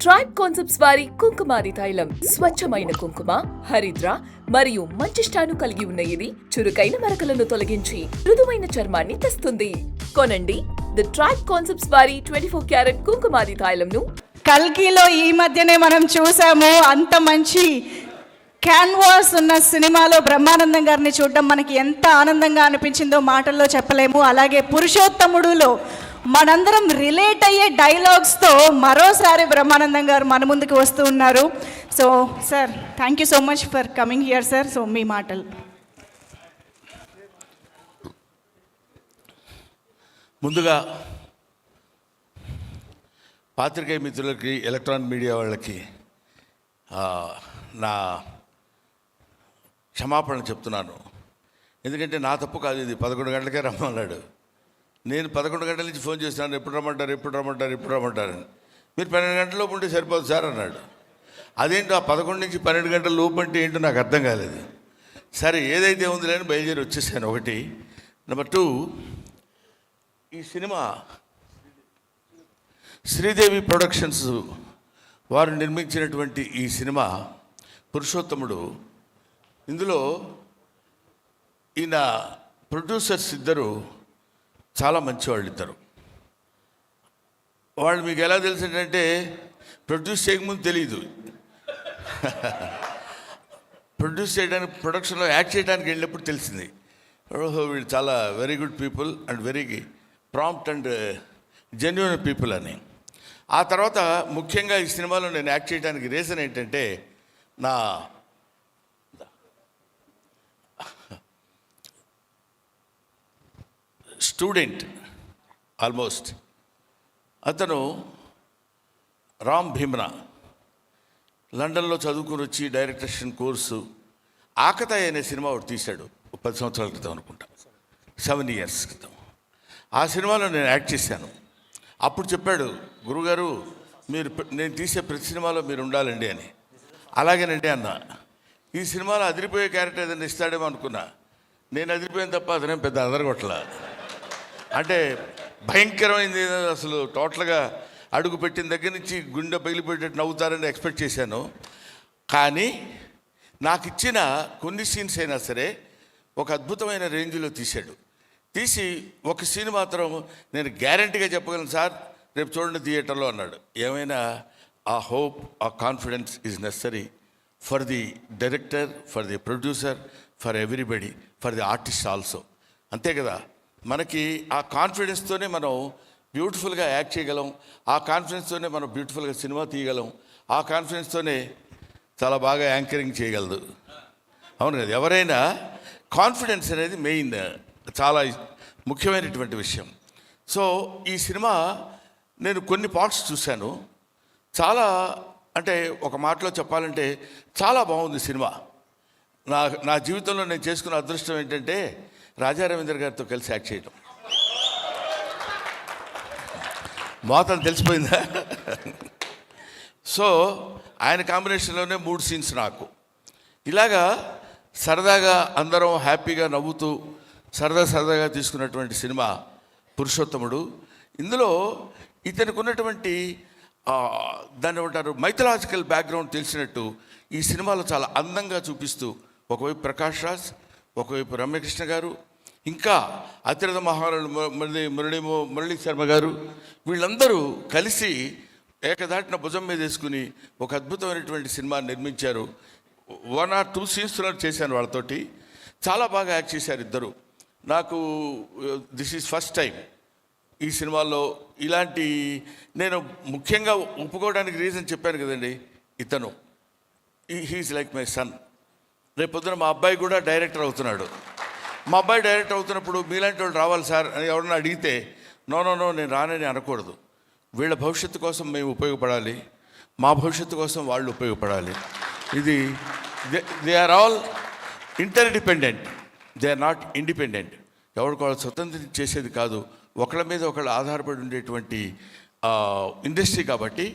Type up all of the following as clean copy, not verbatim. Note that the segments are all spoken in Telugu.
ట్రైబ్ కాన్సెప్ట్స్ వారి కుంకుమాది తైలం స్వచ్ఛమైన కుంకుమ, హరిద్ర మరియు మంచిష్టాను కలిగి ఉన్న ఇది చురుకైన మరకలను తొలగించి మృదువైన చర్మాన్ని తెస్తుంది. కొనండి ది ట్రైబ్ కాన్సెప్ట్స్ వారి 24 క్యారెట్ కుంకుమాది తైలంను. కల్కిలో ఈ మధ్యనే మనం చూసాము. అంత మంచి క్యాన్వాస్ ఉన్న సినిమాలో బ్రహ్మానందం గారిని చూడడం మనకి ఎంత ఆనందంగా అనిపించిందో మాటల్లో చెప్పలేము. అలాగే పురుషోత్తముడులో మనందరం రిలేట్ అయ్యే డైలాగ్స్తో మరోసారి బ్రహ్మానందం గారు మన ముందుకు వస్తూ ఉన్నారు. So sir, thank you so much for coming here sir. So మీ మాటలు. ముందుగా పాత్రికేయ మిత్రులకి, ఎలక్ట్రానిక్ మీడియా వాళ్ళకి నా క్షమాపణ చెప్తున్నాను. ఎందుకంటే నా తప్పు కాదు, ఇది 11 గంటలకే రమ్మన్నాడు. నేను 11 గంటల నుంచి ఫోన్ చేస్తున్నాను, ఎప్పుడు రమ్మంటారు. మీరు 12 గంటల లోపు ఉంటే సరిపోదు సార్ అన్నాడు. అదేంటో ఆ 11 నుంచి 12 గంటల లోపు అంటే ఏంటో నాకు అర్థం కాలేదు. సరే, ఏదైతే ఉందిలే అని బయలుదేరి వచ్చేసాను. ఒకటి. నెంబర్ 2, ఈ సినిమా శ్రీదేవి ప్రొడక్షన్స్ వారు నిర్మించినటువంటి ఈ సినిమా పురుషోత్తముడు, ఇందులో ఈయన ప్రొడ్యూసర్స్ ఇద్దరు చాలా మంచివాళ్ళు. ఇద్దరు వాళ్ళు మీకు ఎలా తెలిసిందంటే ప్రొడ్యూస్ చేయకముందు తెలియదు. ప్రొడ్యూస్ చేయడానికి, ప్రొడక్షన్లో యాక్ట్ చేయడానికి వెళ్ళినప్పుడు తెలిసింది, ఓహో వీళ్ళు చాలా very good people and very prompt and genuine people అని. ఆ తర్వాత ముఖ్యంగా ఈ సినిమాలో నేను యాక్ట్ చేయడానికి రీజన్ ఏంటంటే, నా స్టూడెంట్ ఆల్మోస్ట్, అతను రామ్ భీమ్రా లండన్లో చదువుకుని వచ్చి డైరెక్షన్ కోర్సు ఆకతాయి అనే సినిమా ఒకటి తీశాడు 10 సంవత్సరాల క్రితం అనుకుంటా, 7 years క్రితం. ఆ సినిమాలో నేను యాక్ట్ చేశాను. అప్పుడు చెప్పాడు, గురుగారు మీరు నేను తీసే ప్రతి సినిమాలో మీరు ఉండాలండి అని. అలాగేనండి అన్న. ఈ సినిమాలో అదిరిపోయే క్యారెక్టర్ ఏదైనా ఇస్తాడేమో అనుకున్నా. నేను అదిరిపోయాను తప్ప అతనేం పెద్ద అదరగొట్ల. అంటే భయంకరమైంది, అసలు టోటల్గా అడుగు పెట్టిన దగ్గర నుంచి గుండె పగిలిపోయేటట్టు నవ్వుతారని ఎక్స్పెక్ట్ చేశాను. కానీ నాకు ఇచ్చిన కొన్ని సీన్స్ అయినా సరే ఒక అద్భుతమైన రేంజ్లో తీశాడు. తీసి ఒక సీన్ మాత్రం నేను గ్యారంటీగా చెప్పగలను సార్, రేపు చూడండి థియేటర్లో అన్నాడు. ఏమైనా ఆ హోప్, ఆ confidence is necessary for the director, for the producer, for everybody, for the artist also. అంతే కదా, మనకి ఆ కాన్ఫిడెన్స్తోనే మనం బ్యూటిఫుల్గా యాక్ట్ చేయగలం, ఆ కాన్ఫిడెన్స్తోనే మనం బ్యూటిఫుల్గా సినిమా తీయగలం, ఆ కాన్ఫిడెన్స్తోనే చాలా బాగా యాంకరింగ్ చేయగలదు. అవును కదా, ఎవరైనా కాన్ఫిడెన్స్ అనేది మెయిన్, చాలా ముఖ్యమైనటువంటి విషయం. సో ఈ సినిమా నేను కొన్ని పార్ట్స్ చూశాను. చాలా, అంటే ఒక మాటలో చెప్పాలంటే చాలా బాగుంది సినిమా. నా జీవితంలో నేను చేసుకున్న అదృష్టం ఏంటంటే రాజా రవీంద్ర గారితో కలిసి యాక్ట్ చేయడం. మోతం తెలిసిపోయిందా? సో ఆయన కాంబినేషన్లోనే 3 scenes నాకు. ఇలాగా సరదాగా అందరం హ్యాపీగా నవ్వుతూ సరదాగా తీసుకున్నటువంటి సినిమా పురుషోత్తముడు. ఇందులో ఇతనికి ఉన్నటువంటి దాన్ని ఏమంటారు, మైథలాజికల్ బ్యాక్గ్రౌండ్ తెలిసినట్టు ఈ సినిమాలో చాలా అందంగా చూపిస్తూ, ఒకవైపు ప్రకాష్ రాజ్, ఒకవైపు రమ్యకృష్ణ గారు, ఇంకా అతిరథ మహారాజు మురళీ శర్మ గారు, వీళ్ళందరూ కలిసి ఏకదాటిన భుజం మీద వేసుకుని ఒక అద్భుతమైనటువంటి సినిమా నిర్మించారు. 1 or 2 scenes చేశాను వాళ్ళతోటి. చాలా బాగా యాక్ట్ చేశారు ఇద్దరు. నాకు దిస్ ఈజ్ ఫస్ట్ టైం ఈ సినిమాలో ఇలాంటి, నేను ముఖ్యంగా ఒప్పుకోవడానికి రీజన్ చెప్పాను కదండి, ఇతను హీఈస్ లైక్ మై సన్. రేపొద్దున మా అబ్బాయి కూడా డైరెక్టర్ అవుతున్నాడు. మా అబ్బాయి డైరెక్టర్ అవుతున్నప్పుడు మీలాంటి వాళ్ళు రావాలి సార్ అని ఎవరన్నా అడిగితే నో నేను రానని అనకూడదు. వీళ్ళ భవిష్యత్తు కోసం మేము ఉపయోగపడాలి, మా భవిష్యత్తు కోసం వాళ్ళు ఉపయోగపడాలి. ఇది they are all interdependent, they are not independent. ఎవరికి వాళ్ళు స్వతంత్రం చేసేది కాదు, ఒకళ్ళ మీద ఒకళ్ళు ఆధారపడి ఉండేటువంటి ఇండస్ట్రీ. కాబట్టి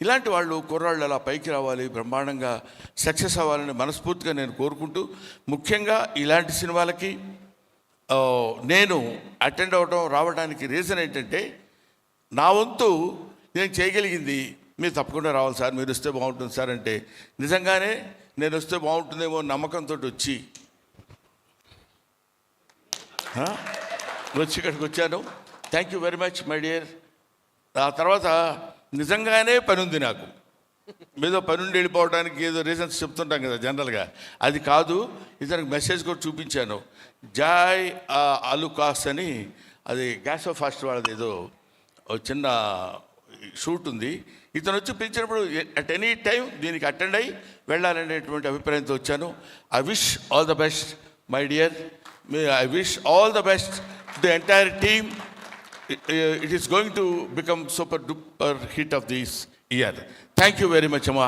ఇలాంటి వాళ్ళు, కుర్రాళ్ళు అలా పైకి రావాలి, బ్రహ్మాండంగా సక్సెస్ అవ్వాలని మనస్ఫూర్తిగా నేను కోరుకుంటూ, ముఖ్యంగా ఇలాంటి సినిమాలకి నేను అటెండ్ అవ్వడం రావడానికి రీజన్ ఏంటంటే, నా వంతు నేను చేయగలిగింది మీరు తప్పకుండా రావాలి సార్, మీరు వస్తే బాగుంటుంది సార్ అంటే నిజంగానే నేను వస్తే బాగుంటుందేమో నమ్మకంతో వచ్చి ఇక్కడికి వచ్చాను. Thank you very much my dear. ఆ తర్వాత నిజంగానే పని ఉంది నాకు, ఏదో పని నుండి వెళ్ళిపోవడానికి ఏదో రీజన్స్ చెప్తుంటాం కదా జనరల్గా, అది కాదు. ఇతనికి మెసేజ్ కూడా చూపించాను. జాయ్ అలుకాస్ అని, అది గ్యాస్ ఆఫ్ ఫాస్ట్ వాళ్ళది ఏదో చిన్న షూట్ ఉంది. ఇతను వచ్చి పిలిచినప్పుడు అట్ ఎనీ టైం దీనికి అటెండ్ అయ్యి వెళ్ళాలనేటువంటి అభిప్రాయంతో వచ్చాను. I wish all the best my dear. I wish all the best the entire team. It is going to become super duper hit of this year. Thank you very much, Amma.